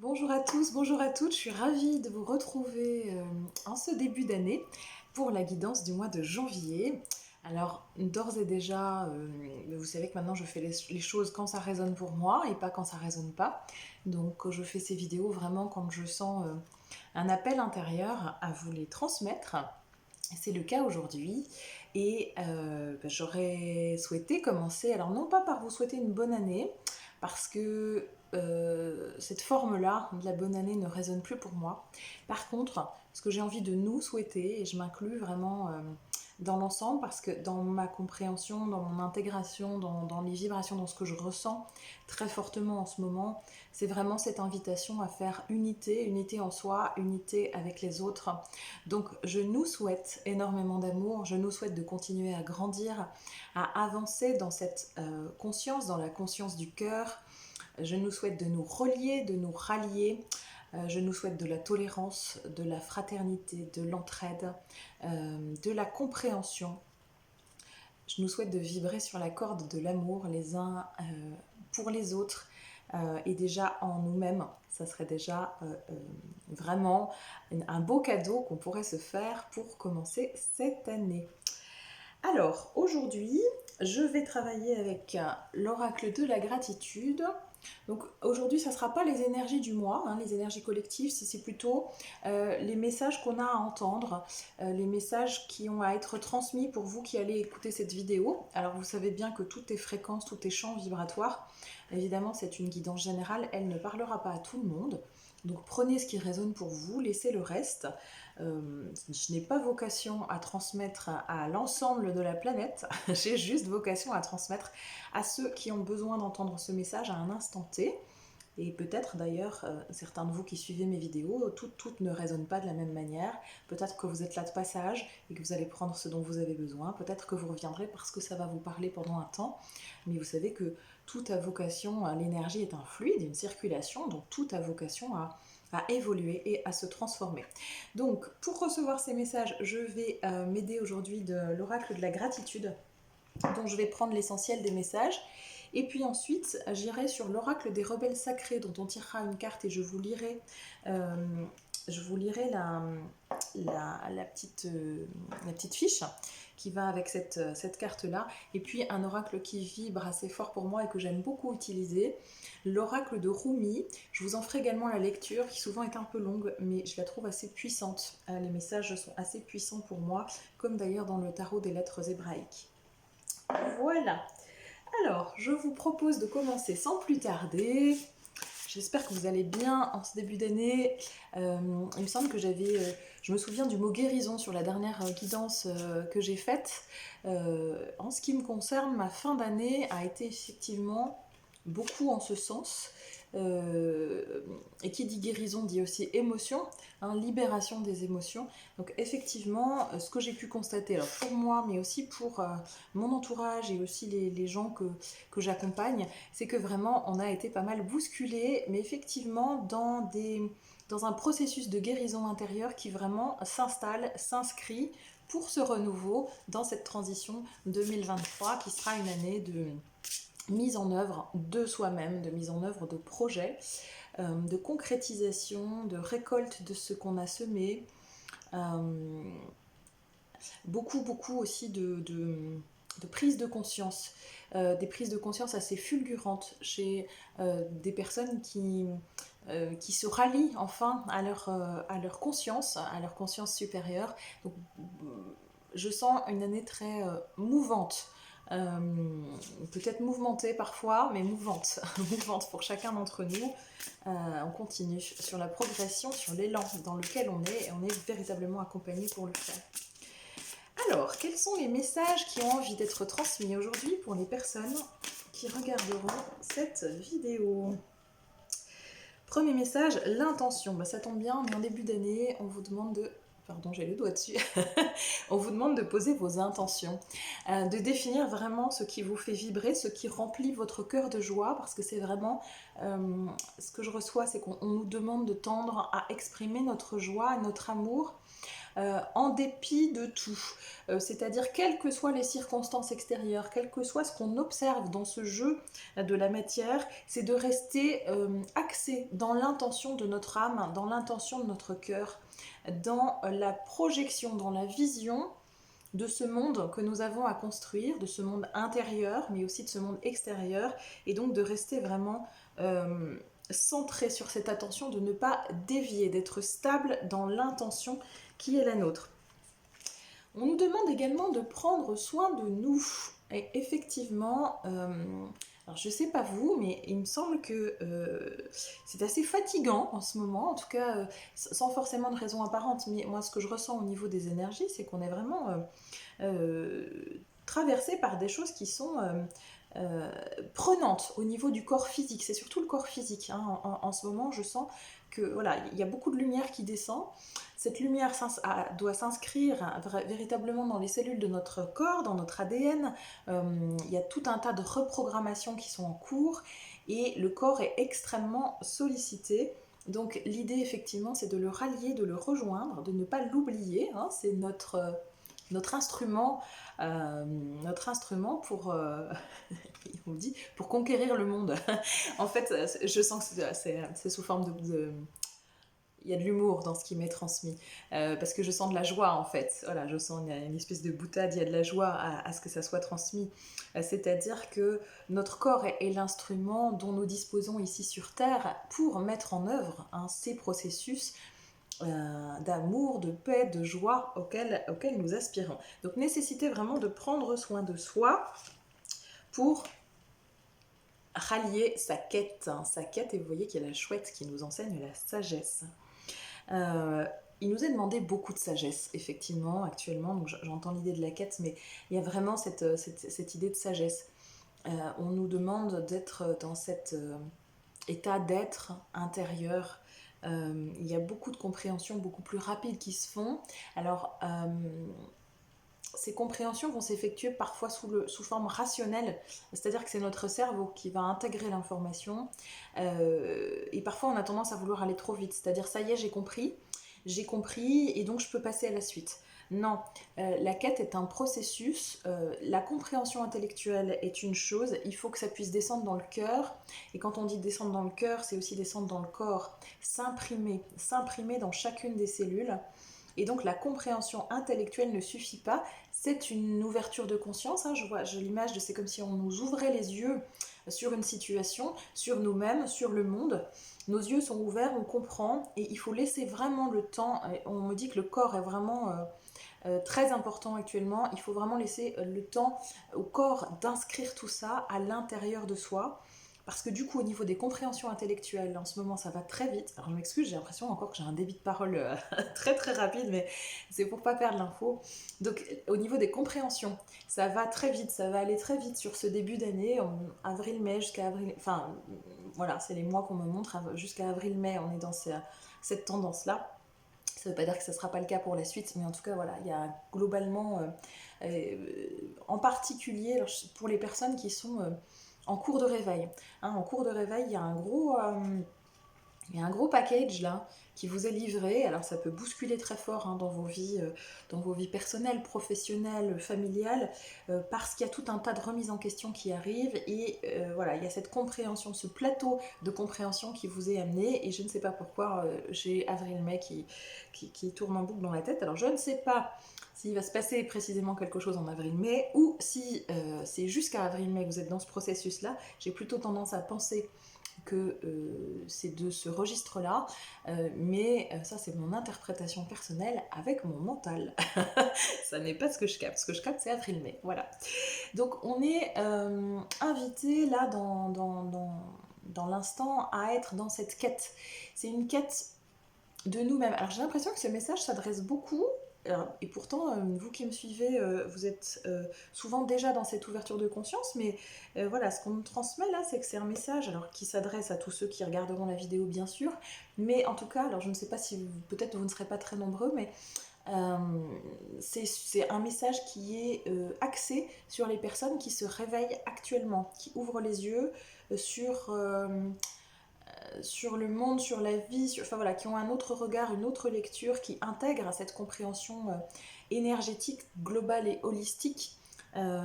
Bonjour à tous, bonjour à toutes, je suis ravie de vous retrouver en ce début d'année pour la guidance du mois de janvier. Alors d'ores et déjà, vous savez que maintenant je fais les choses quand ça résonne pour moi et pas quand ça résonne pas. Donc je fais ces vidéos vraiment quand je sens un appel intérieur à vous les transmettre. C'est le cas aujourd'hui et j'aurais souhaité commencer, alors non pas par vous souhaiter une bonne année, parce que cette forme-là de la bonne année ne résonne plus pour moi. Par contre, ce que j'ai envie de nous souhaiter, et je m'inclus vraiment dans l'ensemble, parce que dans ma compréhension, dans mon intégration, dans les vibrations, dans ce que je ressens très fortement en ce moment, c'est vraiment cette invitation à faire unité, unité en soi, unité avec les autres. Donc je nous souhaite énormément d'amour, je nous souhaite de continuer à grandir, à avancer dans cette conscience, dans la conscience du cœur. Je nous souhaite de nous relier, de nous rallier. Je nous souhaite de la tolérance, de la fraternité, de l'entraide, de la compréhension. Je nous souhaite de vibrer sur la corde de l'amour les uns pour les autres et déjà en nous-mêmes. Ça serait déjà vraiment un beau cadeau qu'on pourrait se faire pour commencer cette année. Alors, aujourd'hui, je vais travailler avec l'oracle de la gratitude. Donc aujourd'hui, ça ne sera pas les énergies du mois, hein, les énergies collectives, c'est plutôt les messages qu'on a à entendre, les messages qui ont à être transmis pour vous qui allez écouter cette vidéo. Alors vous savez bien que tout est fréquence, tout est champ vibratoire. Évidemment, c'est une guidance générale, elle ne parlera pas à tout le monde. Donc prenez ce qui résonne pour vous, laissez le reste. Je n'ai pas vocation à transmettre à l'ensemble de la planète, j'ai juste vocation à transmettre à ceux qui ont besoin d'entendre ce message à un instant T. Et peut-être d'ailleurs, certains de vous qui suivez mes vidéos, toutes ne résonnent pas de la même manière. Peut-être que vous êtes là de passage et que vous allez prendre ce dont vous avez besoin. Peut-être que vous reviendrez parce que ça va vous parler pendant un temps. Mais vous savez que tout a vocation, l'énergie est un fluide, une circulation, donc tout a vocation à évoluer et à se transformer. Donc, pour recevoir ces messages, je vais m'aider aujourd'hui de l'oracle de la gratitude, dont je vais prendre l'essentiel des messages. Et puis ensuite, j'irai sur l'oracle des rebelles sacrés, dont on tirera une carte et euh, je vous lirai la petite fiche qui va avec cette carte-là. Et puis un oracle qui vibre assez fort pour moi et que j'aime beaucoup utiliser, l'oracle de Rumi. Je vous en ferai également la lecture, qui souvent est un peu longue, mais je la trouve assez puissante. Les messages sont assez puissants pour moi, comme d'ailleurs dans le tarot des lettres hébraïques. Voilà. Alors, je vous propose de commencer sans plus tarder. J'espère que vous allez bien en ce début d'année. Il me semble que je me souviens du mot guérison sur la dernière guidance que j'ai faite. En ce qui me concerne, ma fin d'année a été effectivement beaucoup en ce sens. Et qui dit guérison dit aussi émotion, hein, libération des émotions. Donc effectivement, ce que j'ai pu constater, alors pour moi, mais aussi pour mon entourage et aussi les gens que j'accompagne, c'est que vraiment on a été pas mal bousculés, mais effectivement dans un processus de guérison intérieure qui vraiment s'installe, s'inscrit pour ce renouveau dans cette transition 2023 qui sera une année de mise en œuvre de soi-même, de mise en œuvre de projets, de concrétisation, de récolte de ce qu'on a semé, beaucoup aussi de prise de conscience, des prises de conscience assez fulgurantes chez des personnes qui se rallient enfin à leur conscience supérieure. Donc, je sens une année très mouvante. Peut-être mouvementée parfois, mais mouvante, mouvante pour chacun d'entre nous. On continue sur la progression, sur l'élan dans lequel on est, et on est véritablement accompagné pour le faire. Alors, quels sont les messages qui ont envie d'être transmis aujourd'hui pour les personnes qui regarderont cette vidéo? Premier message, l'intention. Ça tombe bien, on est en début d'année, on vous demande de... Pardon, j'ai le doigt dessus. On vous demande de poser vos intentions, de définir vraiment ce qui vous fait vibrer, ce qui remplit votre cœur de joie, parce que c'est vraiment ce que je reçois, c'est qu'on nous demande de tendre à exprimer notre joie, notre amour, en dépit de tout. C'est-à-dire quelles que soient les circonstances extérieures, quel que soit ce qu'on observe dans ce jeu de la matière, c'est de rester axé dans l'intention de notre âme, dans l'intention de notre cœur, dans la projection, dans la vision de ce monde que nous avons à construire, de ce monde intérieur, mais aussi de ce monde extérieur, et donc de rester vraiment centré sur cette attention, de ne pas dévier, d'être stable dans l'intention qui est la nôtre. On nous demande également de prendre soin de nous. Et effectivement, alors je ne sais pas vous, mais il me semble que c'est assez fatigant en ce moment, en tout cas sans forcément de raison apparente, mais moi ce que je ressens au niveau des énergies, c'est qu'on est vraiment traversé par des choses qui sont prenantes au niveau du corps physique. C'est surtout le corps physique. Hein. En ce moment, je sens que voilà, il y a beaucoup de lumière qui descend. Cette lumière doit s'inscrire véritablement dans les cellules de notre corps, dans notre ADN. Il y a tout un tas de reprogrammations qui sont en cours et le corps est extrêmement sollicité. Donc l'idée effectivement c'est de le rallier, de le rejoindre, de ne pas l'oublier. Hein. C'est notre instrument, pour, on dit, pour conquérir le monde. En fait, je sens que c'est sous forme il y a de l'humour dans ce qui m'est transmis, parce que je sens de la joie en fait. Voilà, je sens une espèce de boutade, il y a de la joie à ce que ça soit transmis. C'est-à-dire que notre corps est l'instrument dont nous disposons ici sur Terre pour mettre en œuvre ces processus d'amour, de paix, de joie auquel nous aspirons. Donc nécessité vraiment de prendre soin de soi pour rallier sa quête, et vous voyez qu'il y a la chouette qui nous enseigne la sagesse. Il nous est demandé beaucoup de sagesse, effectivement, actuellement, donc j'entends l'idée de la quête, mais il y a vraiment cette idée de sagesse. On nous demande d'être dans cet état d'être intérieur. Il y a beaucoup de compréhensions beaucoup plus rapides qui se font. Alors, ces compréhensions vont s'effectuer parfois sous forme rationnelle, c'est-à-dire que c'est notre cerveau qui va intégrer l'information, et parfois on a tendance à vouloir aller trop vite, c'est-à-dire ça y est, j'ai compris et donc je peux passer à la suite. Non, la quête est un processus, la compréhension intellectuelle est une chose, il faut que ça puisse descendre dans le cœur, et quand on dit descendre dans le cœur, c'est aussi descendre dans le corps, s'imprimer dans chacune des cellules. Et donc la compréhension intellectuelle ne suffit pas, c'est une ouverture de conscience, hein, j'ai l'image de c'est comme si on nous ouvrait les yeux sur une situation, sur nous-mêmes, sur le monde. Nos yeux sont ouverts, on comprend, et il faut laisser vraiment le temps. On me dit que le corps est vraiment très important actuellement, il faut vraiment laisser le temps au corps d'inscrire tout ça à l'intérieur de soi. Parce que du coup, au niveau des compréhensions intellectuelles, en ce moment, ça va très vite. Alors, je m'excuse, j'ai l'impression encore que j'ai un débit de parole très très rapide, mais c'est pour pas perdre l'info. Donc, au niveau des compréhensions, ça va très vite, ça va aller très vite sur ce début d'année, avril-mai jusqu'à avril. Enfin, voilà, c'est les mois qu'on me montre, jusqu'à avril-mai, on est dans cette tendance-là. Ça ne veut pas dire que ce ne sera pas le cas pour la suite, mais en tout cas, voilà, il y a globalement, en particulier pour les personnes qui sont en cours de réveil. Hein, en cours de réveil, il y a un gros package là qui vous est livré. Alors ça peut bousculer très fort dans vos vies personnelles, professionnelles, familiales, parce qu'il y a tout un tas de remises en question qui arrivent et voilà, il y a cette compréhension, ce plateau de compréhension qui vous est amené et je ne sais pas pourquoi j'ai avril-mai qui tourne en boucle dans la tête. Alors je ne sais pas s'il va se passer précisément quelque chose en avril-mai ou si c'est jusqu'à avril-mai que vous êtes dans ce processus-là. J'ai plutôt tendance à penser que c'est de ce registre-là, mais ça c'est mon interprétation personnelle avec mon mental. Ça n'est pas ce que je capte. Ce que je capte c'est avril-mai, voilà. Donc on est invité là dans l'instant à être dans cette quête. C'est une quête de nous-mêmes. Alors j'ai l'impression que ce message s'adresse beaucoup, et pourtant vous qui me suivez, vous êtes souvent déjà dans cette ouverture de conscience, mais voilà, ce qu'on me transmet là, c'est que c'est un message alors qui s'adresse à tous ceux qui regarderont la vidéo bien sûr, mais en tout cas, alors je ne sais pas si peut-être vous ne serez pas très nombreux, mais c'est un message qui est axé sur les personnes qui se réveillent actuellement, qui ouvrent les yeux sur le monde, sur la vie, enfin voilà, qui ont un autre regard, une autre lecture, qui intègrent à cette compréhension énergétique, globale et holistique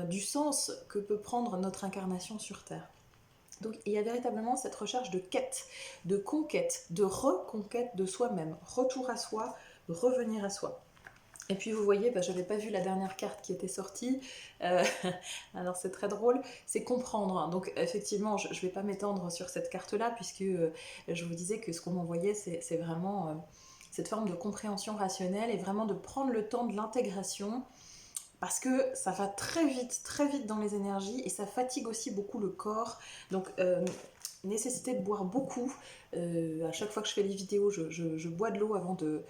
du sens que peut prendre notre incarnation sur Terre. Donc il y a véritablement cette recherche de quête, de conquête, de reconquête de soi-même, retour à soi, revenir à soi. Et puis vous voyez, je n'avais pas vu la dernière carte qui était sortie, euh, alors c'est très drôle, c'est comprendre. Donc effectivement, je ne vais pas m'étendre sur cette carte-là, puisque je vous disais que ce qu'on m'envoyait, c'est vraiment cette forme de compréhension rationnelle, et vraiment de prendre le temps de l'intégration, parce que ça va très vite dans les énergies, et ça fatigue aussi beaucoup le corps. Donc nécessité de boire beaucoup. À chaque fois que je fais les vidéos, je bois de l'eau avant de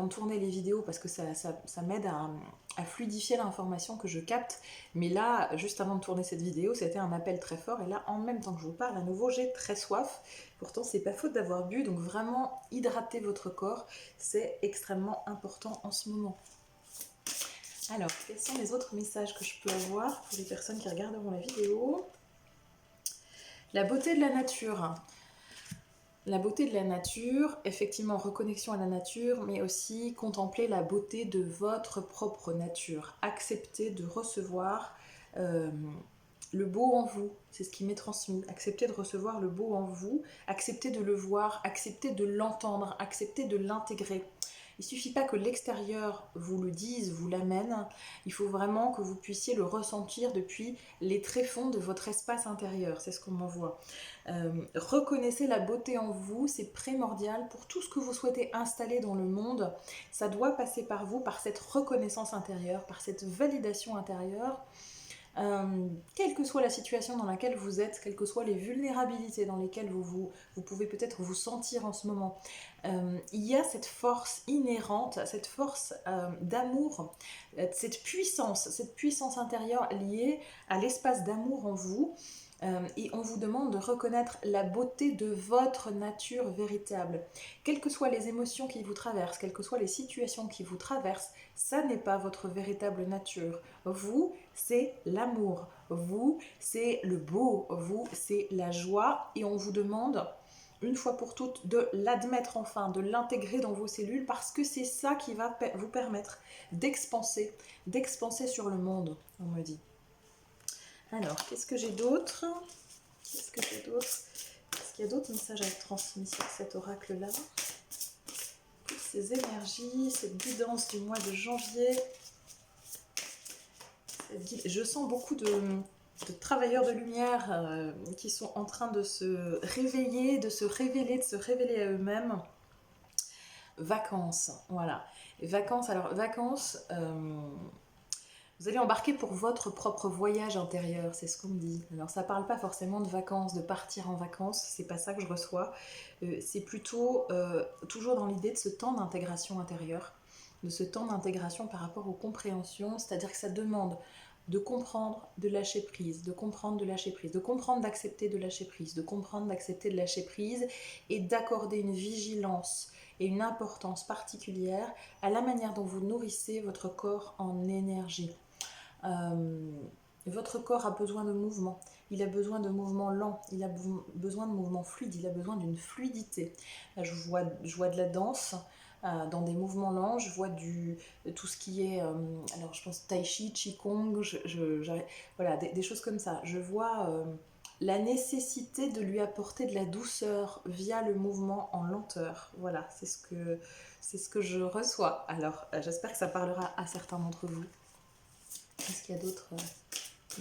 tourner les vidéos, parce que ça m'aide à fluidifier l'information que je capte. Mais là, juste avant de tourner cette vidéo, c'était un appel très fort, et là, en même temps que je vous parle, à nouveau, j'ai très soif. Pourtant, c'est pas faute d'avoir bu, donc vraiment, hydrater votre corps, c'est extrêmement important en ce moment. Alors, quels sont les autres messages que je peux avoir pour les personnes qui regarderont la vidéo? La beauté de la nature. La beauté de la nature, effectivement, reconnexion à la nature, mais aussi contempler la beauté de votre propre nature. Accepter de recevoir euh, le beau en vous, c'est ce qui m'est transmis. Accepter de recevoir le beau en vous, accepter de le voir, accepter de l'entendre, accepter de l'intégrer. Il ne suffit pas que l'extérieur vous le dise, vous l'amène, il faut vraiment que vous puissiez le ressentir depuis les tréfonds de votre espace intérieur, c'est ce qu'on m'envoie. Reconnaissez la beauté en vous, c'est primordial pour tout ce que vous souhaitez installer dans le monde. Ça doit passer par vous, par cette reconnaissance intérieure, par cette validation intérieure. Quelle que soit la situation dans laquelle vous êtes, quelles que soient les vulnérabilités dans lesquelles vous pouvez peut-être vous sentir en ce moment, il y a cette force inhérente, cette force d'amour, cette puissance intérieure liée à l'espace d'amour en vous. Et on vous demande de reconnaître la beauté de votre nature véritable. Quelles que soient les émotions qui vous traversent, quelles que soient les situations qui vous traversent, ça n'est pas votre véritable nature. Vous, c'est l'amour. Vous, c'est le beau. Vous, c'est la joie. Et on vous demande, une fois pour toutes, de l'admettre enfin, de l'intégrer dans vos cellules, parce que c'est ça qui va vous permettre d'expanser sur le monde, on me dit. Alors, qu'est-ce que j'ai d'autre? Est-ce qu'il y a d'autres messages à être transmis sur cet oracle-là? Toutes ces énergies, cette guidance du mois de janvier. Je sens beaucoup de travailleurs de lumière qui sont en train de se réveiller, de se révéler à eux-mêmes. Vacances, voilà. Vacances, vous allez embarquer pour votre propre voyage intérieur, c'est ce qu'on me dit. Alors ça parle pas forcément de vacances, de partir en vacances, c'est pas ça que je reçois. C'est plutôt toujours dans l'idée de ce temps d'intégration intérieure, de ce temps d'intégration par rapport aux compréhensions, c'est-à-dire que ça demande de comprendre, de lâcher prise, de comprendre, de lâcher prise, de comprendre, d'accepter, de lâcher prise, de comprendre, d'accepter, de lâcher prise, et d'accorder une vigilance et une importance particulière à la manière dont vous nourrissez votre corps en énergie. Votre corps a besoin de mouvement, il a besoin de mouvements lents, il a besoin de mouvements fluides, il a besoin d'une fluidité. Là, je vois de la danse dans des mouvements lents, je vois tout ce qui est, alors je pense tai chi, qigong, voilà, des choses comme ça. Je vois la nécessité de lui apporter de la douceur via le mouvement en lenteur. Voilà, c'est ce que je reçois. Alors, j'espère que ça parlera à certains d'entre vous. Est-ce qu'il y a d'autres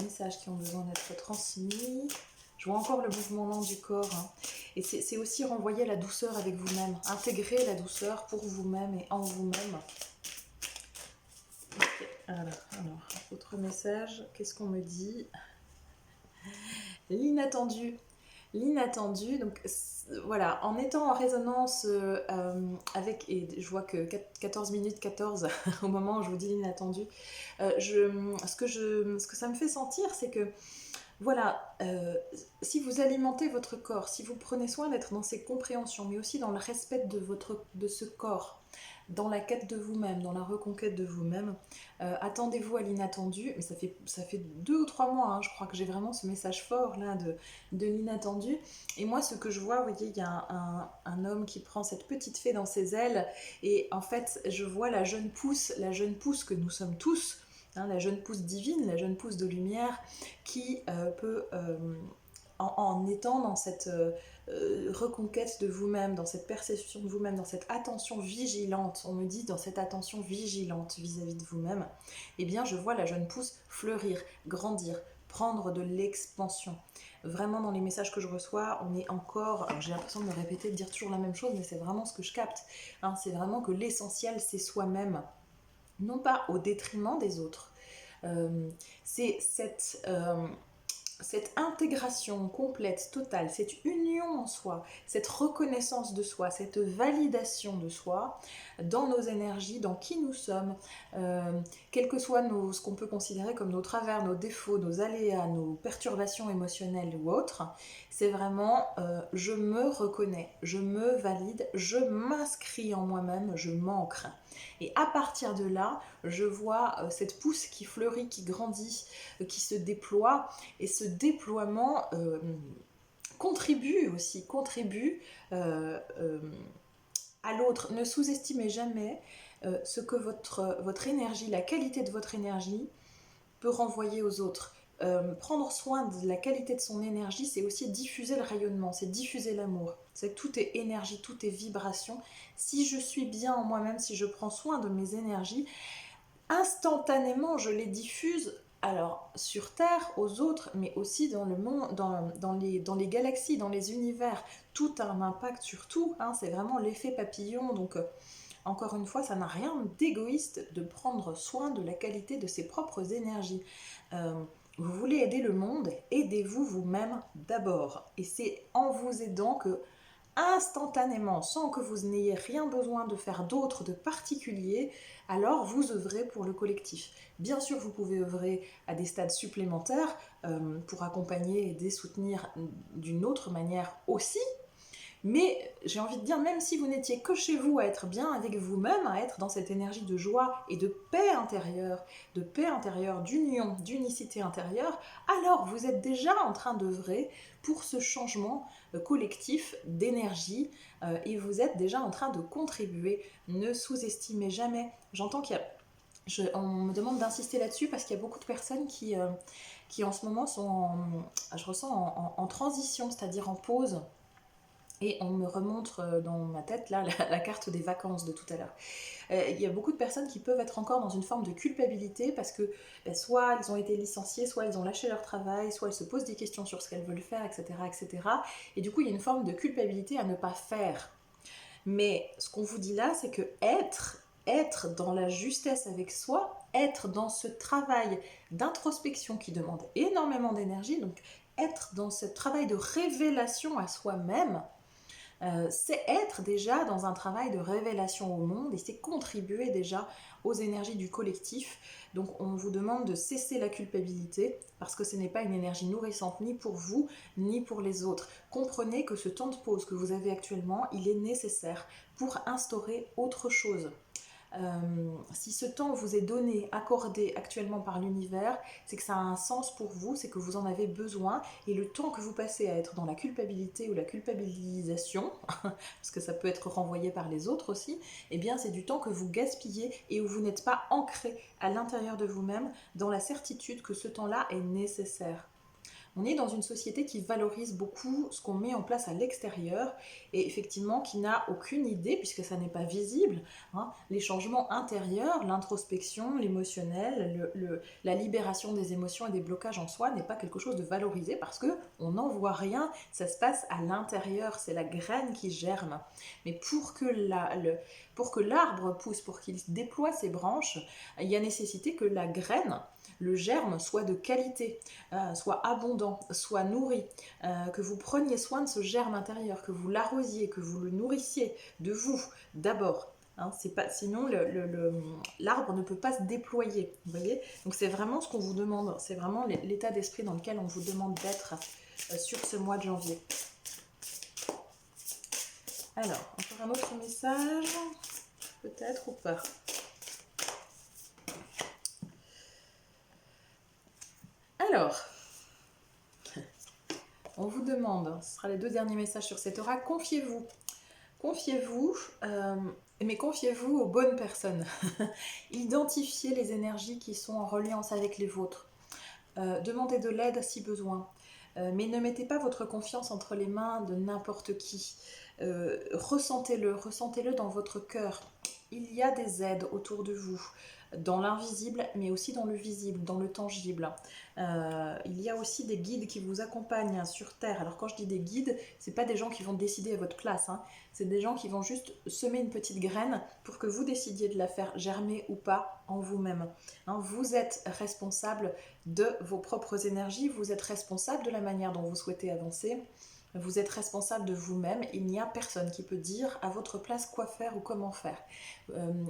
messages qui ont besoin d'être transmis? Je vois encore le mouvement lent du corps. Hein. Et c'est aussi renvoyer la douceur avec vous-même. Intégrer la douceur pour vous-même et en vous-même. Okay. Alors, autre message. Qu'est-ce qu'on me dit? L'inattendu. L'inattendu, donc voilà, en étant en résonance avec, et je vois que 14 minutes 14 au moment où je vous dis l'inattendu, ce que ça me fait sentir, c'est que voilà, si vous alimentez votre corps, si vous prenez soin d'être dans ces compréhensions, mais aussi dans le respect de ce corps, dans la quête de vous-même, dans la reconquête de vous-même, attendez-vous à l'inattendu. Mais ça fait 2 ou 3 mois, hein, je crois que j'ai vraiment ce message fort là de l'inattendu. Et moi, ce que je vois, vous voyez, il y a un homme qui prend cette petite fée dans ses ailes, et en fait, je vois la jeune pousse que nous sommes tous, hein, la jeune pousse divine, la jeune pousse de lumière, qui peut en étant dans cette reconquête de vous-même, dans cette perception de vous-même, dans cette attention vigilante, on me dit dans cette attention vigilante vis-à-vis de vous-même, eh bien je vois la jeune pousse fleurir, grandir, prendre de l'expansion. Vraiment dans les messages que je reçois, on est encore, alors j'ai l'impression de me répéter, de dire toujours la même chose, mais c'est vraiment ce que je capte, hein, c'est vraiment que l'essentiel c'est soi-même, non pas au détriment des autres. C'est cette intégration complète, totale, cette union en soi, cette reconnaissance de soi, cette validation de soi dans nos énergies, dans qui nous sommes, quel que soit ce qu'on peut considérer comme nos travers, nos défauts, nos aléas, nos perturbations émotionnelles ou autres, c'est vraiment je me reconnais, je me valide, je m'inscris en moi-même, je m'ancre. Et à partir de là, je vois cette pousse qui fleurit, qui grandit, qui se déploie, et ce déploiement contribue à l'autre. Ne sous-estimez jamais ce que votre énergie, la qualité de votre énergie peut renvoyer aux autres. Prendre soin de la qualité de son énergie, c'est aussi diffuser le rayonnement, c'est diffuser l'amour. C'est que tout est énergie, tout est vibration. Si je suis bien en moi-même, si je prends soin de mes énergies, instantanément je les diffuse, alors sur Terre aux autres, mais aussi dans le monde, dans les galaxies, dans les univers. Tout a un impact sur tout, hein, c'est vraiment l'effet papillon. Donc encore une fois, ça n'a rien d'égoïste de prendre soin de la qualité de ses propres énergies. Vous voulez aider le monde, aidez-vous vous-même d'abord. Et c'est en vous aidant que instantanément, sans que vous n'ayez rien besoin de faire d'autre, de particulier, alors vous œuvrez pour le collectif. Bien sûr, vous pouvez œuvrer à des stades supplémentaires pour accompagner, aider, soutenir d'une autre manière aussi. Mais j'ai envie de dire, même si vous n'étiez que chez vous à être bien avec vous-même, à être dans cette énergie de joie et de paix intérieure, d'union, d'unicité intérieure, alors vous êtes déjà en train d'œuvrer pour ce changement collectif d'énergie et vous êtes déjà en train de contribuer. Ne sous-estimez jamais. J'entends on me demande d'insister là-dessus parce qu'il y a beaucoup de personnes qui en ce moment sont je ressens en transition, c'est-à-dire en pause. Et on me remontre dans ma tête là la carte des vacances de tout à l'heure. Il y a beaucoup de personnes qui peuvent être encore dans une forme de culpabilité parce que soit elles ont été licenciées, soit elles ont lâché leur travail, soit elles se posent des questions sur ce qu'elles veulent faire, etc., etc. Et du coup, il y a une forme de culpabilité à ne pas faire. Mais ce qu'on vous dit là, c'est que être dans la justesse avec soi, être dans ce travail d'introspection qui demande énormément d'énergie, donc être dans ce travail de révélation à soi-même, c'est être déjà dans un travail de révélation au monde et c'est contribuer déjà aux énergies du collectif. Donc on vous demande de cesser la culpabilité parce que ce n'est pas une énergie nourrissante ni pour vous ni pour les autres. Comprenez que ce temps de pause que vous avez actuellement, il est nécessaire pour instaurer autre chose. Si ce temps vous est donné, accordé actuellement par l'univers, c'est que ça a un sens pour vous, c'est que vous en avez besoin, et le temps que vous passez à être dans la culpabilité ou la culpabilisation, parce que ça peut être renvoyé par les autres aussi, eh bien c'est du temps que vous gaspillez et où vous n'êtes pas ancré à l'intérieur de vous-même dans la certitude que ce temps-là est nécessaire. On est dans une société qui valorise beaucoup ce qu'on met en place à l'extérieur et effectivement qui n'a aucune idée, puisque ça n'est pas visible, hein, les changements intérieurs, l'introspection, l'émotionnel, la libération des émotions et des blocages en soi n'est pas quelque chose de valorisé parce qu'on n'en voit rien, ça se passe à l'intérieur, c'est la graine qui germe. Mais pour que l'arbre pousse, pour qu'il déploie ses branches, il y a nécessité que la graine, le germe, soit de qualité, soit abondant, soit nourri, que vous preniez soin de ce germe intérieur, que vous l'arrosiez, que vous le nourrissiez de vous d'abord. Hein, c'est pas, sinon l'arbre ne peut pas se déployer. Vous voyez. Donc c'est vraiment ce qu'on vous demande, c'est vraiment l'état d'esprit dans lequel on vous demande d'être sur ce mois de janvier. Alors, encore un autre message, peut-être ou pas. Alors, on vous demande, ce sera les 2 derniers messages sur cette aura, confiez-vous. Confiez-vous, mais confiez-vous aux bonnes personnes. Identifiez les énergies qui sont en reliance avec les vôtres. Demandez de l'aide si besoin. mais ne mettez pas votre confiance entre les mains de n'importe qui. Ressentez-le, ressentez-le dans votre cœur. Il y a des aides autour de vous, dans l'invisible, mais aussi dans le visible, dans le tangible. Il y a aussi des guides qui vous accompagnent sur Terre. Alors quand je dis des guides, c'est pas des gens qui vont décider à votre place, hein. C'est des gens qui vont juste semer une petite graine pour que vous décidiez de la faire germer ou pas en vous-même. Hein, vous êtes responsable de vos propres énergies, vous êtes responsable de la manière dont vous souhaitez avancer. Vous êtes responsable de vous-même, il n'y a personne qui peut dire à votre place quoi faire ou comment faire.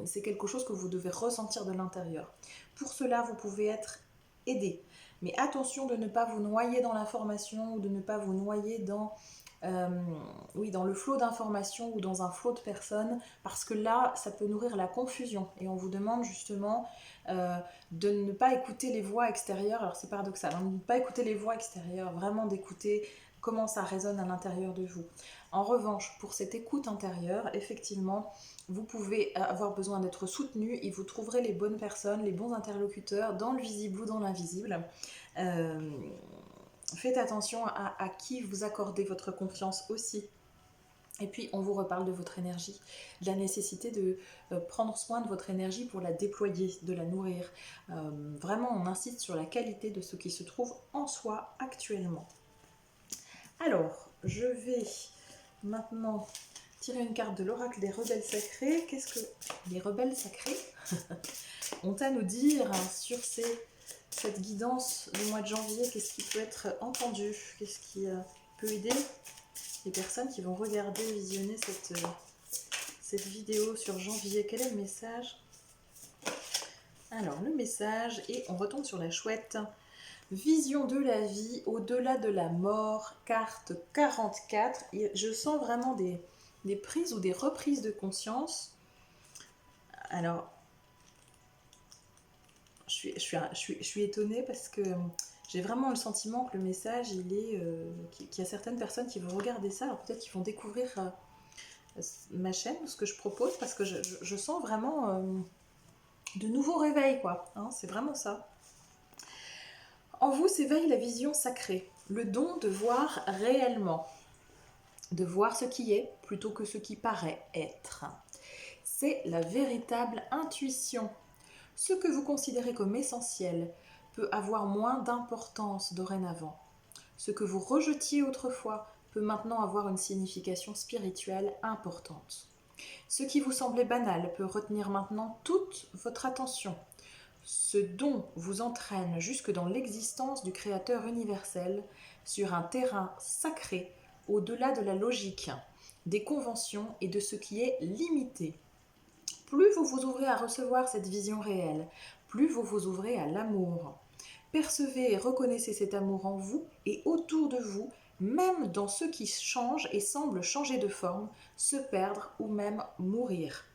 C'est quelque chose que vous devez ressentir de l'intérieur. Pour cela, vous pouvez être aidé. Mais attention de ne pas vous noyer dans l'information ou de ne pas vous noyer dans le flot d'informations ou dans un flot de personnes, parce que là, ça peut nourrir la confusion. Et on vous demande justement de ne pas écouter les voix extérieures. Alors c'est paradoxal, hein, de ne pas écouter les voix extérieures, vraiment d'écouter comment ça résonne à l'intérieur de vous. En revanche, pour cette écoute intérieure, effectivement, vous pouvez avoir besoin d'être soutenu et vous trouverez les bonnes personnes, les bons interlocuteurs dans le visible ou dans l'invisible. Faites attention à qui vous accordez votre confiance aussi. Et puis, on vous reparle de votre énergie, de la nécessité de prendre soin de votre énergie pour la déployer, de la nourrir. Vraiment, on insiste sur la qualité de ce qui se trouve en soi actuellement. Alors, je vais maintenant tirer une carte de l'oracle des rebelles sacrés. Qu'est-ce que les rebelles sacrés ont à nous dire sur cette guidance du mois de janvier? Qu'est-ce qui peut être entendu? Qu'est-ce qui peut aider les personnes qui vont regarder, visionner cette vidéo sur janvier? Quel est le message? Alors, le message, et on retombe sur la chouette. Vision de la vie au-delà de la mort, carte 44. Et je sens vraiment des prises ou des reprises de conscience. Alors, je suis étonnée parce que j'ai vraiment le sentiment que le message, qu'il y a certaines personnes qui vont regarder ça. Alors peut-être qu'ils vont découvrir ma chaîne, ce que je propose, parce que je sens vraiment de nouveaux réveils, quoi. Hein, c'est vraiment ça. En vous s'éveille la vision sacrée, le don de voir réellement, de voir ce qui est plutôt que ce qui paraît être. C'est la véritable intuition. Ce que vous considérez comme essentiel peut avoir moins d'importance dorénavant. Ce que vous rejetiez autrefois peut maintenant avoir une signification spirituelle importante. Ce qui vous semblait banal peut retenir maintenant toute votre attention. Ce don vous entraîne jusque dans l'existence du Créateur universel, sur un terrain sacré, au-delà de la logique, des conventions et de ce qui est limité. Plus vous vous ouvrez à recevoir cette vision réelle, plus vous vous ouvrez à l'amour. Percevez et reconnaissez cet amour en vous et autour de vous, même dans ceux qui changent et semblent changer de forme, se perdre ou même mourir.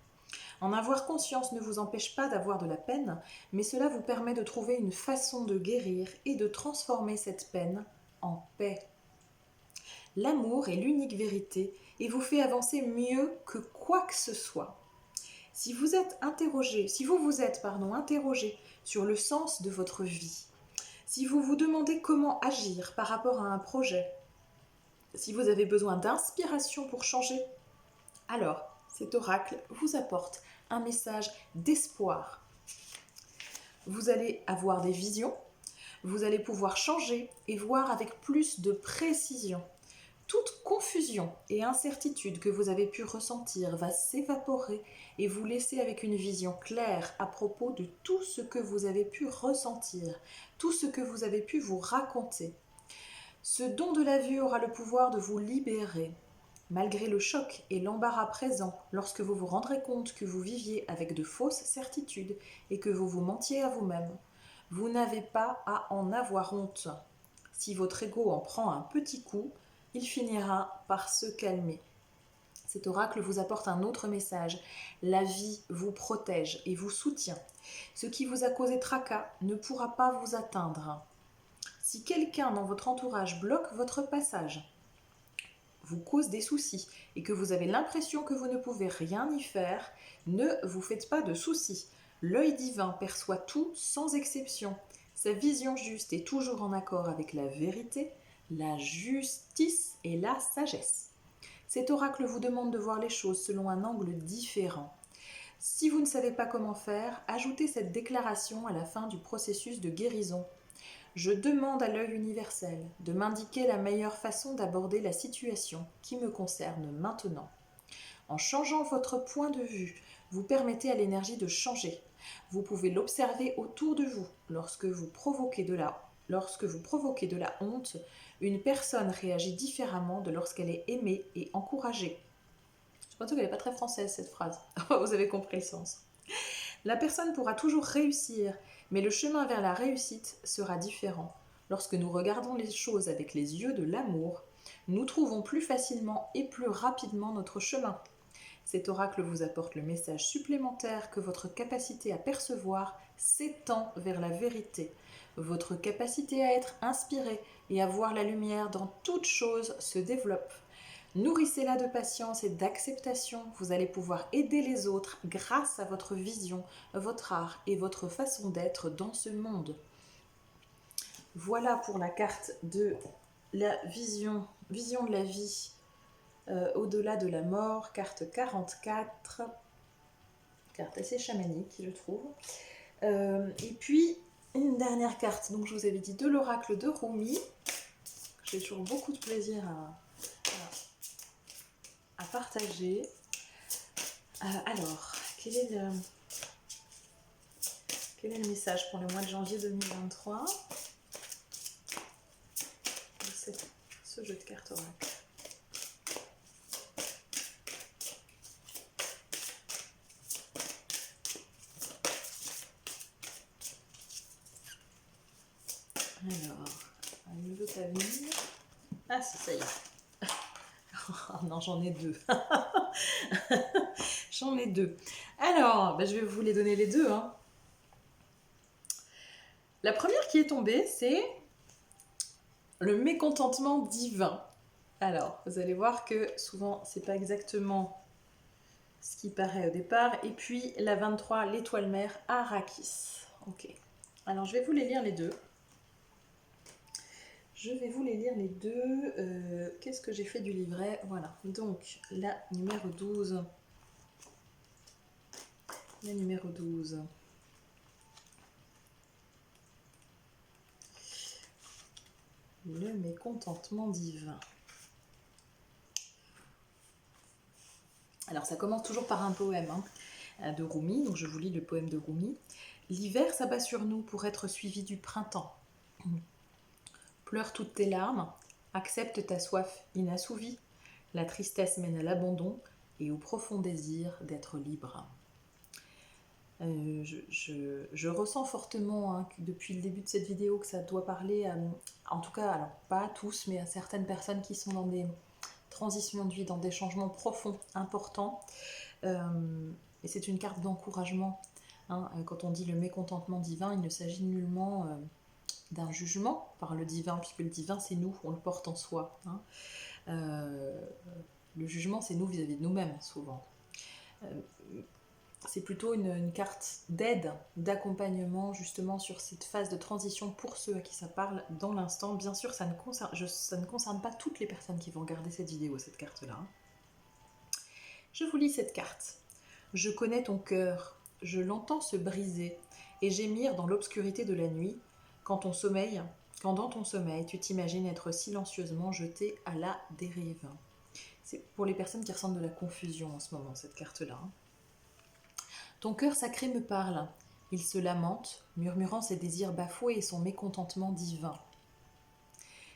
En avoir conscience ne vous empêche pas d'avoir de la peine, mais cela vous permet de trouver une façon de guérir et de transformer cette peine en paix. L'amour est l'unique vérité et vous fait avancer mieux que quoi que ce soit. Si vous vous êtes interrogé sur le sens de votre vie, si vous vous demandez comment agir par rapport à un projet, si vous avez besoin d'inspiration pour changer, alors cet oracle vous apporte un message d'espoir. Vous allez avoir des visions, vous allez pouvoir changer et voir avec plus de précision. Toute confusion et incertitude que vous avez pu ressentir va s'évaporer et vous laisser avec une vision claire à propos de tout ce que vous avez pu ressentir, tout ce que vous avez pu vous raconter. Ce don de la vue aura le pouvoir de vous libérer. Malgré le choc et l'embarras présent, lorsque vous vous rendrez compte que vous viviez avec de fausses certitudes et que vous vous mentiez à vous-même, vous n'avez pas à en avoir honte. Si votre ego en prend un petit coup, il finira par se calmer. Cet oracle vous apporte un autre message. La vie vous protège et vous soutient. Ce qui vous a causé tracas ne pourra pas vous atteindre. Si quelqu'un dans votre entourage bloque votre passage, vous cause des soucis et que vous avez l'impression que vous ne pouvez rien y faire, ne vous faites pas de soucis. L'œil divin perçoit tout sans exception. Sa vision juste est toujours en accord avec la vérité. la justice et la sagesse. Cet oracle vous demande de voir les choses selon un angle différent. Si vous ne savez pas comment faire, ajoutez cette déclaration à la fin du processus de guérison. Je demande à l'œil universel de m'indiquer la meilleure façon d'aborder la situation qui me concerne maintenant. En changeant votre point de vue, vous permettez à l'énergie de changer. Vous pouvez l'observer autour de vous. Lorsque vous provoquez de la honte, une personne réagit différemment de lorsqu'elle est aimée et encouragée. Je pense qu'elle n'est pas très française cette phrase. Vous avez compris le sens. La personne pourra toujours réussir, mais le chemin vers la réussite sera différent. Lorsque nous regardons les choses avec les yeux de l'amour, nous trouvons plus facilement et plus rapidement notre chemin. Cet oracle vous apporte le message supplémentaire que votre capacité à percevoir s'étend vers la vérité. Votre capacité à être inspiré et à voir la lumière dans toute chose se développe. Nourrissez-la de patience et d'acceptation. Vous allez pouvoir aider les autres grâce à votre vision, votre art et votre façon d'être dans ce monde. Voilà pour la carte de la vision de la vie au-delà de la mort, carte 44, carte assez chamanique je trouve. Et puis une dernière carte, donc je vous avais dit de l'oracle de Rumi. J'ai toujours beaucoup de plaisir à partager. Alors, quel est le message pour le mois de janvier 2023 de ce jeu de cartes oracle? Alors, il veut pas venir. Ah si, ça y est. Oh non, j'en ai deux. J'en ai deux. Alors, je vais vous les donner les deux. Hein. La première qui est tombée, c'est le mécontentement divin. Alors, vous allez voir que souvent, c'est pas exactement ce qui paraît au départ. Et puis, la 23, l'étoile mère, Arrakis. Ok. Alors, je vais vous les lire les deux. Qu'est-ce que j'ai fait du livret? Voilà. Donc, la numéro 12. La numéro 12. Le mécontentement divin. Alors, ça commence toujours par un poème de Rumi. Donc, je vous lis le poème de Rumi. L'hiver s'abat sur nous pour être suivi du printemps. Pleure toutes tes larmes, accepte ta soif inassouvie. La tristesse mène à l'abandon et au profond désir d'être libre. Je ressens fortement depuis le début de cette vidéo que ça doit parler, en tout cas, alors pas à tous, mais à certaines personnes qui sont dans des transitions de vie, dans des changements profonds, importants. Et c'est une carte d'encouragement. Quand on dit le mécontentement divin, il ne s'agit nullement d'un jugement par le divin, puisque le divin c'est nous, on le porte en soi. Le jugement c'est nous vis-à-vis de nous-mêmes souvent. C'est plutôt une carte d'aide, d'accompagnement justement sur cette phase de transition pour ceux à qui ça parle dans l'instant. Bien sûr, ça ne concerne pas toutes les personnes qui vont regarder cette vidéo, cette carte-là. Je vous lis cette carte. Je connais ton cœur, je l'entends se briser et gémir dans l'obscurité de la nuit, quand dans ton sommeil, tu t'imagines être silencieusement jeté à la dérive. C'est pour les personnes qui ressentent de la confusion en ce moment, cette carte-là. Ton cœur sacré me parle. Il se lamente, murmurant ses désirs bafoués et son mécontentement divin.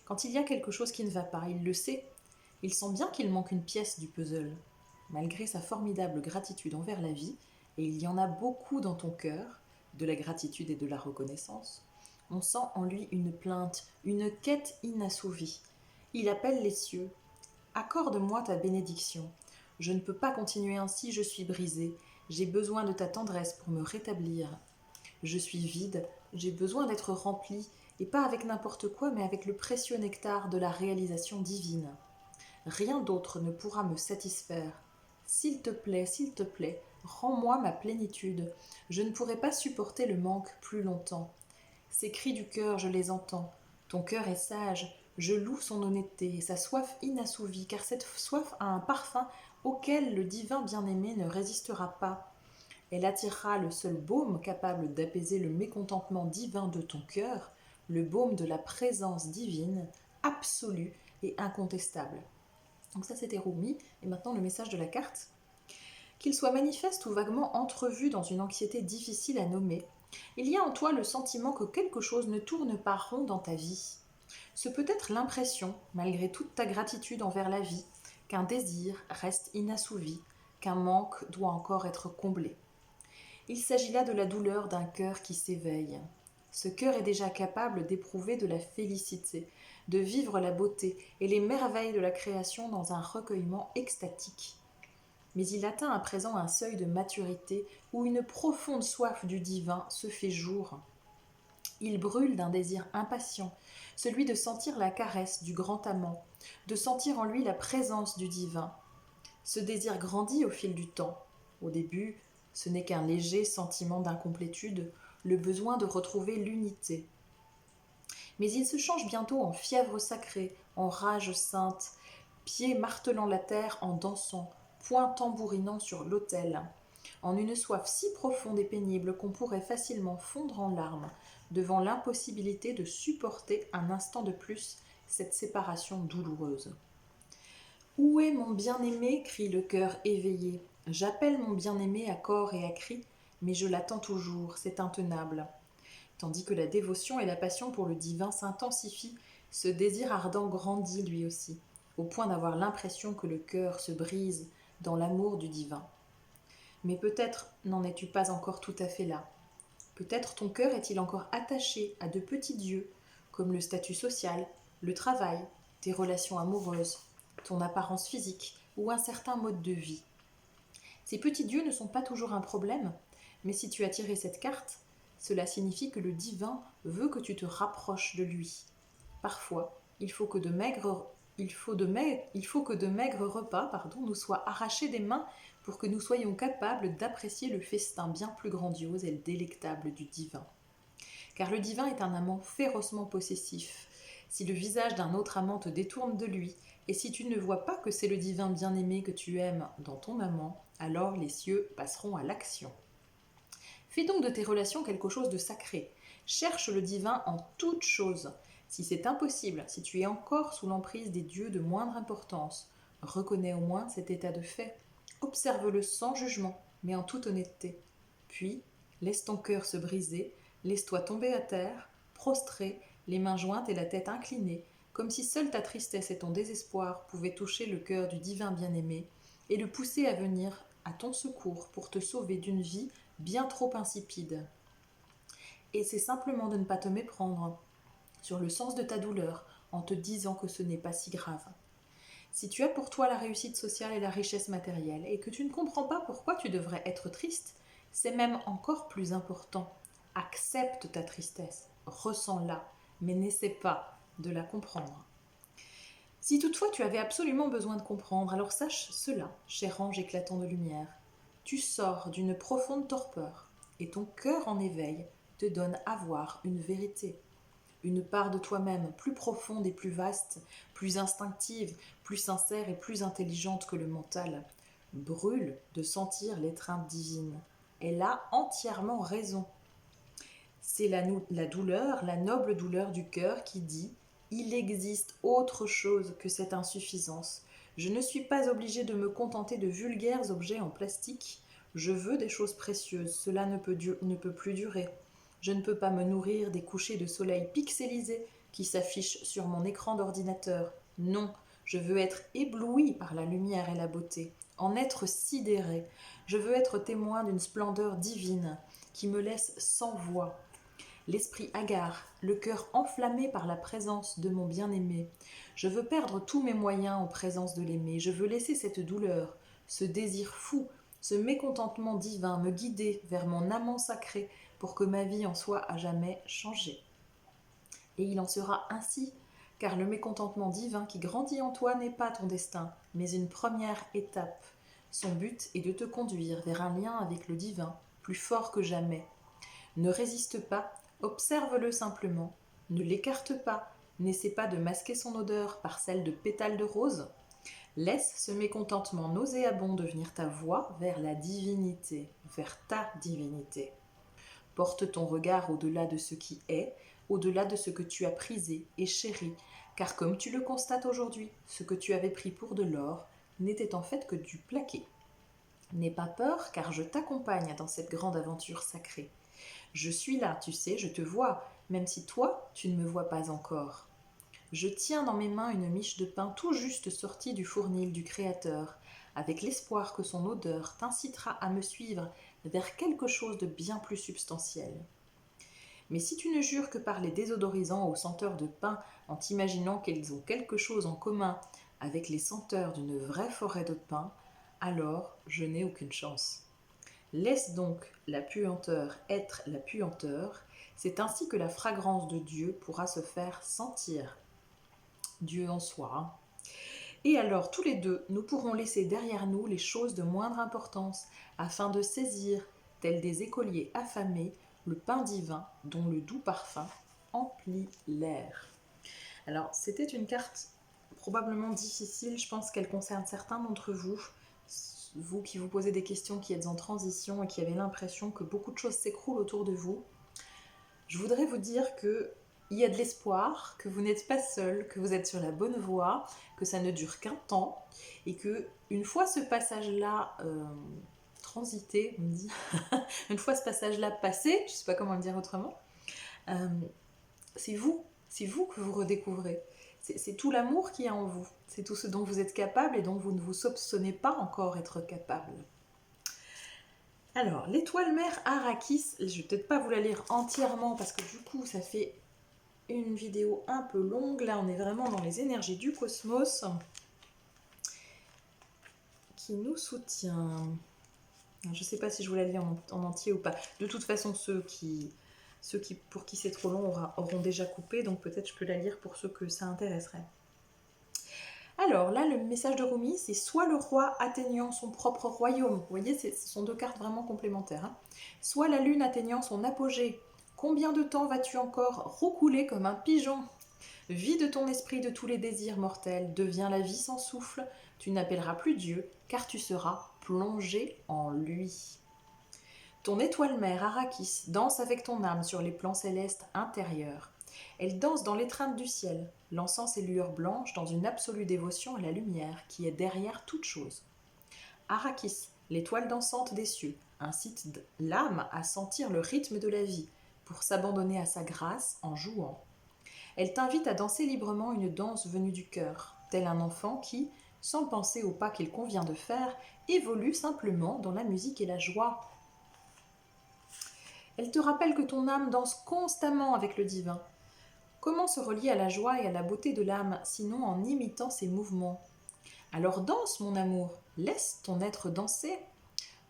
Quand il y a quelque chose qui ne va pas, il le sait. Il sent bien qu'il manque une pièce du puzzle. Malgré sa formidable gratitude envers la vie, et il y en a beaucoup dans ton cœur, de la gratitude et de la reconnaissance, on sent en lui une plainte, une quête inassouvie. Il appelle les cieux. Accorde-moi ta bénédiction. Je ne peux pas continuer ainsi, je suis brisé. J'ai besoin de ta tendresse pour me rétablir. Je suis vide, j'ai besoin d'être rempli, et pas avec n'importe quoi, mais avec le précieux nectar de la réalisation divine. Rien d'autre ne pourra me satisfaire. S'il te plaît, rends-moi ma plénitude. Je ne pourrai pas supporter le manque plus longtemps. Ces cris du cœur, je les entends. Ton cœur est sage, Je loue son honnêteté et sa soif inassouvie, car cette soif a un parfum auquel le divin bien-aimé ne résistera pas. Elle attirera le seul baume capable d'apaiser le mécontentement divin de ton cœur, le baume de la présence divine, absolue et incontestable. Donc ça c'était Rumi, et maintenant le message de la carte. Qu'il soit manifeste ou vaguement entrevu dans une anxiété difficile à nommer, il y a en toi le sentiment que quelque chose ne tourne pas rond dans ta vie. Ce peut être l'impression, malgré toute ta gratitude envers la vie, qu'un désir reste inassouvi, qu'un manque doit encore être comblé. Il s'agit là de la douleur d'un cœur qui s'éveille. Ce cœur est déjà capable d'éprouver de la félicité, de vivre la beauté et les merveilles de la création dans un recueillement extatique. Mais il atteint à présent un seuil de maturité où une profonde soif du divin se fait jour. Il brûle d'un désir impatient, celui de sentir la caresse du grand amant, de sentir en lui la présence du divin. Ce désir grandit au fil du temps. Au début, ce n'est qu'un léger sentiment d'incomplétude, le besoin de retrouver l'unité. Mais il se change bientôt en fièvre sacrée, en rage sainte, pieds martelant la terre en dansant, poings tambourinant sur l'autel, en une soif si profonde et pénible qu'on pourrait facilement fondre en larmes devant l'impossibilité de supporter un instant de plus cette séparation douloureuse. Où est mon bien-aimé crie le cœur éveillé. J'appelle mon bien-aimé à corps et à cri, mais je l'attends toujours, c'est intenable. Tandis que la dévotion et la passion pour le divin s'intensifient, ce désir ardent grandit lui aussi, au point d'avoir l'impression que le cœur se brise dans l'amour du divin. Mais peut-être n'en es-tu pas encore tout à fait là. Peut-être ton cœur est-il encore attaché à de petits dieux, comme le statut social, le travail, tes relations amoureuses, ton apparence physique ou un certain mode de vie. Ces petits dieux ne sont pas toujours un problème, mais si tu as tiré cette carte, cela signifie que le divin veut que tu te rapproches de lui. Parfois, il faut que de maigres repas nous soient arrachés des mains pour que nous soyons capables d'apprécier le festin bien plus grandiose et délectable du divin. Car le divin est un amant férocement possessif. Si le visage d'un autre amant te détourne de lui, et si tu ne vois pas que c'est le divin bien-aimé que tu aimes dans ton amant, alors les cieux passeront à l'action. Fais donc de tes relations quelque chose de sacré. Cherche le divin en toutes choses. Si c'est impossible, si tu es encore sous l'emprise des dieux de moindre importance, reconnais au moins cet état de fait. Observe-le sans jugement, mais en toute honnêteté. Puis, laisse ton cœur se briser, laisse-toi tomber à terre, prostré, les mains jointes et la tête inclinée, comme si seule ta tristesse et ton désespoir pouvaient toucher le cœur du divin bien-aimé et le pousser à venir à ton secours pour te sauver d'une vie bien trop insipide. Et c'est simplement de ne pas te méprendre sur le sens de ta douleur en te disant que ce n'est pas si grave. Si tu as pour toi la réussite sociale et la richesse matérielle et que tu ne comprends pas pourquoi tu devrais être triste, c'est même encore plus important. Accepte ta tristesse, ressens-la, mais n'essaie pas de la comprendre. Si toutefois tu avais absolument besoin de comprendre, alors sache cela, cher ange éclatant de lumière. Tu sors d'une profonde torpeur, et ton cœur en éveil te donne à voir une vérité. Une part de toi-même plus profonde et plus vaste, plus instinctive, plus sincère et plus intelligente que le mental, brûle de sentir l'étreinte divine. Elle a entièrement raison. C'est la douleur, la noble douleur du cœur qui dit « Il existe autre chose que cette insuffisance. Je ne suis pas obligée de me contenter de vulgaires objets en plastique. Je veux des choses précieuses. Cela ne peut plus durer. Je ne peux pas me nourrir des couchers de soleil pixelisés qui s'affichent sur mon écran d'ordinateur. Non, je veux être ébloui par la lumière et la beauté, en être sidéré. Je veux être témoin d'une splendeur divine qui me laisse sans voix. L'esprit hagard, le cœur enflammé par la présence de mon bien-aimé. Je veux perdre tous mes moyens en présence de l'aimer. Je veux laisser cette douleur, ce désir fou, ce mécontentement divin me guider vers mon amant sacré pour que ma vie en soit à jamais changée. Et il en sera ainsi, car le mécontentement divin qui grandit en toi n'est pas ton destin, mais une première étape. Son but est de te conduire vers un lien avec le divin, plus fort que jamais. Ne résiste pas, observe-le simplement, ne l'écarte pas, n'essaie pas de masquer son odeur par celle de pétales de rose. Laisse ce mécontentement nauséabond devenir ta voie vers la divinité, vers ta divinité. Porte ton regard au-delà de ce qui est, au-delà de ce que tu as prisé et chéri, car comme tu le constates aujourd'hui, ce que tu avais pris pour de l'or n'était en fait que du plaqué. N'aie pas peur, car je t'accompagne dans cette grande aventure sacrée. Je suis là, tu sais, je te vois, même si toi, tu ne me vois pas encore. Je tiens dans mes mains une miche de pain tout juste sortie du fournil du Créateur, avec l'espoir que son odeur t'incitera à me suivre vers quelque chose de bien plus substantiel. Mais si tu ne jures que par les désodorisants aux senteurs de pain en t'imaginant qu'ils ont quelque chose en commun avec les senteurs d'une vraie forêt de pin, alors je n'ai aucune chance. Laisse donc la puanteur être la puanteur, c'est ainsi que la fragrance de Dieu pourra se faire sentir. Dieu en soi. Hein. Et alors, tous les deux, nous pourrons laisser derrière nous les choses de moindre importance, afin de saisir, tels des écoliers affamés, le pain divin dont le doux parfum emplit l'air. Alors, c'était une carte probablement difficile, je pense qu'elle concerne certains d'entre vous, vous qui vous posez des questions, qui êtes en transition et qui avez l'impression que beaucoup de choses s'écroulent autour de vous. Je voudrais vous dire que il y a de l'espoir, que vous n'êtes pas seul, que vous êtes sur la bonne voie, que ça ne dure qu'un temps, et que une fois ce passage-là transité, on dit, une fois ce passage-là passé, je ne sais pas comment le dire autrement, euh, c'est vous que vous redécouvrez. C'est tout l'amour qui est en vous, c'est tout ce dont vous êtes capable et dont vous ne vous soupçonnez pas encore être capable. Alors, l'étoile mère Arrakis, je ne vais peut-être pas vous la lire entièrement parce que du coup ça fait une vidéo un peu longue. Là, on est vraiment dans les énergies du cosmos qui nous soutient. Je ne sais pas si je vous la lis en entier ou pas. De toute façon, pour qui c'est trop long auront déjà coupé, donc peut-être je peux la lire pour ceux que ça intéresserait. Alors là, le message de Rumi, c'est soit le roi atteignant son propre royaume. Vous voyez, ce sont deux cartes vraiment complémentaires. Hein. Soit la lune atteignant son apogée. Combien de temps vas-tu encore roucouler comme un pigeon ? Vide ton esprit de tous les désirs mortels, deviens la vie sans souffle, tu n'appelleras plus Dieu, car tu seras plongé en lui. Ton étoile mère Arrakis danse avec ton âme sur les plans célestes intérieurs. Elle danse dans l'étreinte du ciel, lançant ses lueurs blanches dans une absolue dévotion à la lumière qui est derrière toute chose. Arrakis, l'étoile dansante des cieux, incite l'âme à sentir le rythme de la vie, pour s'abandonner à sa grâce en jouant. Elle t'invite à danser librement une danse venue du cœur, tel un enfant qui, sans penser au pas qu'il convient de faire, évolue simplement dans la musique et la joie. Elle te rappelle que ton âme danse constamment avec le divin. Comment se relier à la joie et à la beauté de l'âme, sinon en imitant ses mouvements ? Alors danse, mon amour, laisse ton être danser.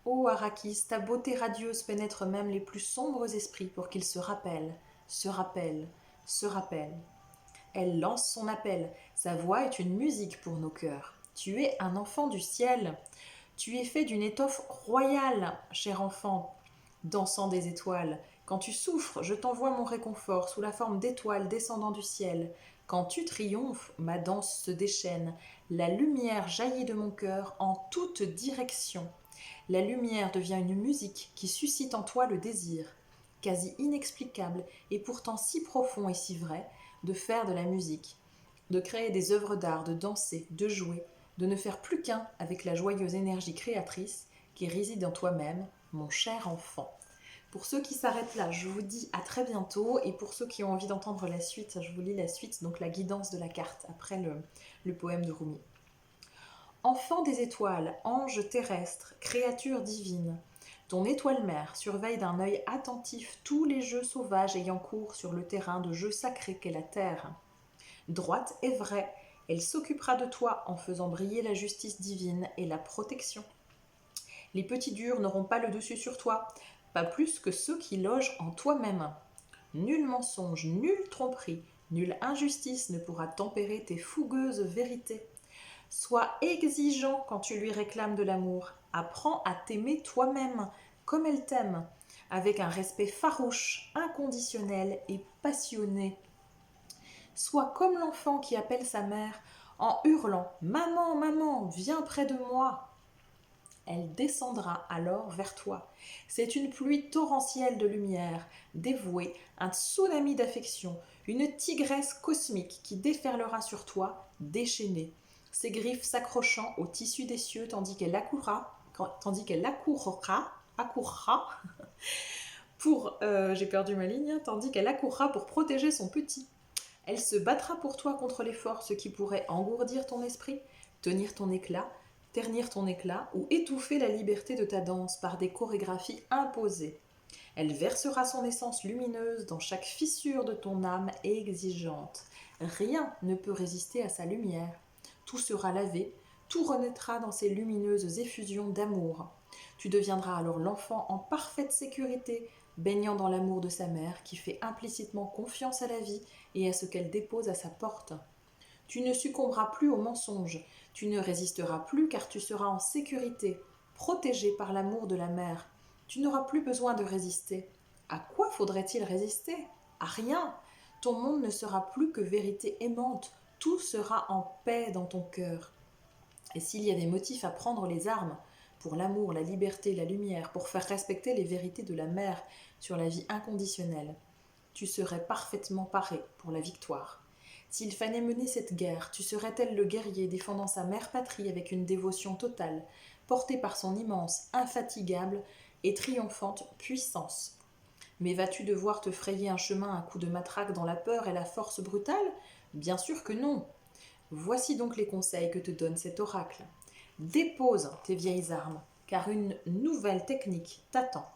Ô Arrakis, ta beauté radieuse pénètre même les plus sombres esprits pour qu'ils se rappellent, se rappellent, se rappellent. Elle lance son appel, sa voix est une musique pour nos cœurs. Tu es un enfant du ciel, tu es fait d'une étoffe royale, cher enfant, dansant des étoiles. Quand tu souffres, je t'envoie mon réconfort sous la forme d'étoiles descendant du ciel. Quand tu triomphes, ma danse se déchaîne. La lumière jaillit de mon cœur en toutes directions. La lumière devient une musique qui suscite en toi le désir, quasi inexplicable et pourtant si profond et si vrai, de faire de la musique, de créer des œuvres d'art, de danser, de jouer, de ne faire plus qu'un avec la joyeuse énergie créatrice qui réside en toi-même, mon cher enfant. Pour ceux qui s'arrêtent là, je vous dis à très bientôt, et pour ceux qui ont envie d'entendre la suite, je vous lis la suite, donc la guidance de la carte, après le poème de Rumi. Enfant des étoiles, ange terrestre, créature divine, ton étoile mère surveille d'un œil attentif tous les jeux sauvages ayant cours sur le terrain de jeu sacré qu'est la terre. Droite et vraie, elle s'occupera de toi en faisant briller la justice divine et la protection. Les petits durs n'auront pas le dessus sur toi, pas plus que ceux qui logent en toi-même. Nul mensonge, nulle tromperie, nulle injustice ne pourra tempérer tes fougueuses vérités. Sois exigeant quand tu lui réclames de l'amour. Apprends à t'aimer toi-même, comme elle t'aime, avec un respect farouche, inconditionnel et passionné. Sois comme l'enfant qui appelle sa mère en hurlant « Maman, maman, viens près de moi !» Elle descendra alors vers toi. C'est une pluie torrentielle de lumière, dévouée, un tsunami d'affection, une tigresse cosmique qui déferlera sur toi, déchaînée, ses griffes s'accrochant au tissu des cieux accourra pour, j'ai perdu ma ligne, tandis qu'elle accourra pour protéger son petit. Elle se battra pour toi contre les forces qui pourraient engourdir ton esprit, tenir ton éclat, ternir ton éclat ou étouffer la liberté de ta danse par des chorégraphies imposées. Elle versera son essence lumineuse dans chaque fissure de ton âme exigeante. Rien ne peut résister à sa lumière. Tout sera lavé, tout renaîtra dans ses lumineuses effusions d'amour. Tu deviendras alors l'enfant en parfaite sécurité, baignant dans l'amour de sa mère qui fait implicitement confiance à la vie et à ce qu'elle dépose à sa porte. Tu ne succomberas plus aux mensonges, tu ne résisteras plus car tu seras en sécurité, protégé par l'amour de la mère. Tu n'auras plus besoin de résister. À quoi faudrait-il résister? À rien. Ton monde ne sera plus que vérité aimante, tout sera en paix dans ton cœur. Et s'il y a des motifs à prendre les armes, pour l'amour, la liberté, la lumière, pour faire respecter les vérités de la mère sur la vie inconditionnelle, tu serais parfaitement paré pour la victoire. S'il fallait mener cette guerre, tu serais tel le guerrier défendant sa mère patrie avec une dévotion totale, porté par son immense, infatigable et triomphante puissance. Mais vas-tu devoir te frayer un chemin à coups de matraque dans la peur et la force brutale? Bien sûr que non. Voici donc les conseils que te donne cet oracle. Dépose tes vieilles armes, car une nouvelle technique t'attend.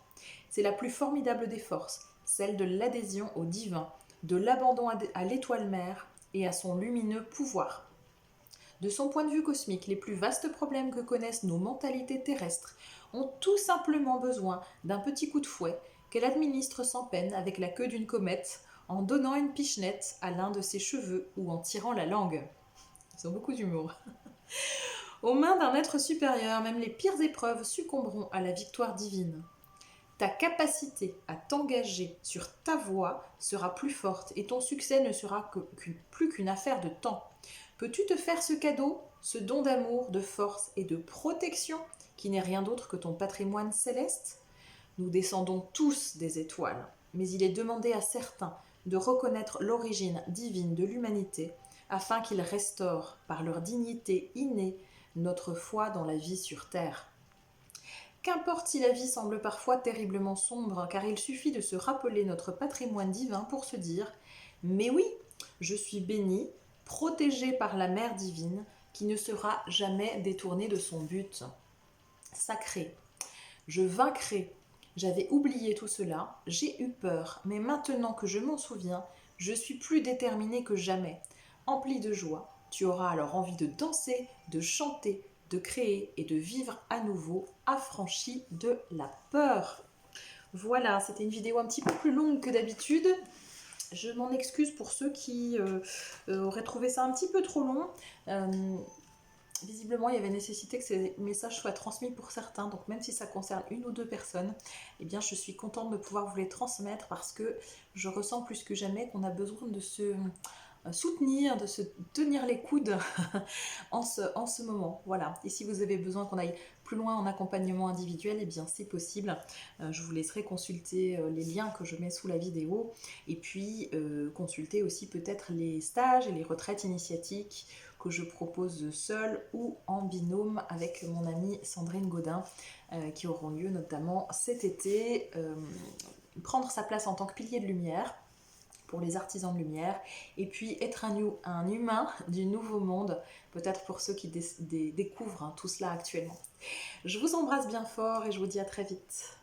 C'est la plus formidable des forces, celle de l'adhésion au divin, de l'abandon à l'étoile mère et à son lumineux pouvoir. De son point de vue cosmique, les plus vastes problèmes que connaissent nos mentalités terrestres ont tout simplement besoin d'un petit coup de fouet qu'elle administre sans peine avec la queue d'une comète, en donnant une pichenette à l'un de ses cheveux ou en tirant la langue. Ils ont beaucoup d'humour. Aux mains d'un être supérieur, même les pires épreuves succomberont à la victoire divine. Ta capacité à t'engager sur ta voie sera plus forte et ton succès ne sera plus qu'une affaire de temps. Peux-tu te faire ce cadeau, ce don d'amour, de force et de protection qui n'est rien d'autre que ton patrimoine céleste? Nous descendons tous des étoiles, mais il est demandé à certains de reconnaître l'origine divine de l'humanité afin qu'ils restaurent par leur dignité innée notre foi dans la vie sur terre. Qu'importe si la vie semble parfois terriblement sombre, car il suffit de se rappeler notre patrimoine divin pour se dire « Mais oui, je suis béni, protégé par la Mère divine, qui ne sera jamais détournée de son but. Sacré, je vaincrai. J'avais oublié tout cela, j'ai eu peur, mais maintenant que je m'en souviens, je suis plus déterminée que jamais. Empli de joie, tu auras alors envie de danser, de chanter, de créer et de vivre à nouveau, affranchi de la peur. » Voilà, c'était une vidéo un petit peu plus longue que d'habitude. Je m'en excuse pour ceux qui auraient trouvé ça un petit peu trop long. Visiblement, il y avait nécessité que ces messages soient transmis pour certains, donc même si ça concerne une ou deux personnes, eh bien, je suis contente de pouvoir vous les transmettre parce que je ressens plus que jamais qu'on a besoin de se soutenir, de se tenir les coudes en ce moment. Voilà. Et si vous avez besoin qu'on aille plus loin en accompagnement individuel, eh bien c'est possible. Je vous laisserai consulter les liens que je mets sous la vidéo et puis consulter aussi peut-être les stages et les retraites initiatiques que je propose seule ou en binôme avec mon amie Sandrine Gaudin qui auront lieu notamment cet été. Prendre sa place en tant que pilier de lumière pour les artisans de lumière, et puis être un humain du nouveau monde, peut-être pour ceux qui découvrent tout cela actuellement. Je vous embrasse bien fort et je vous dis à très vite.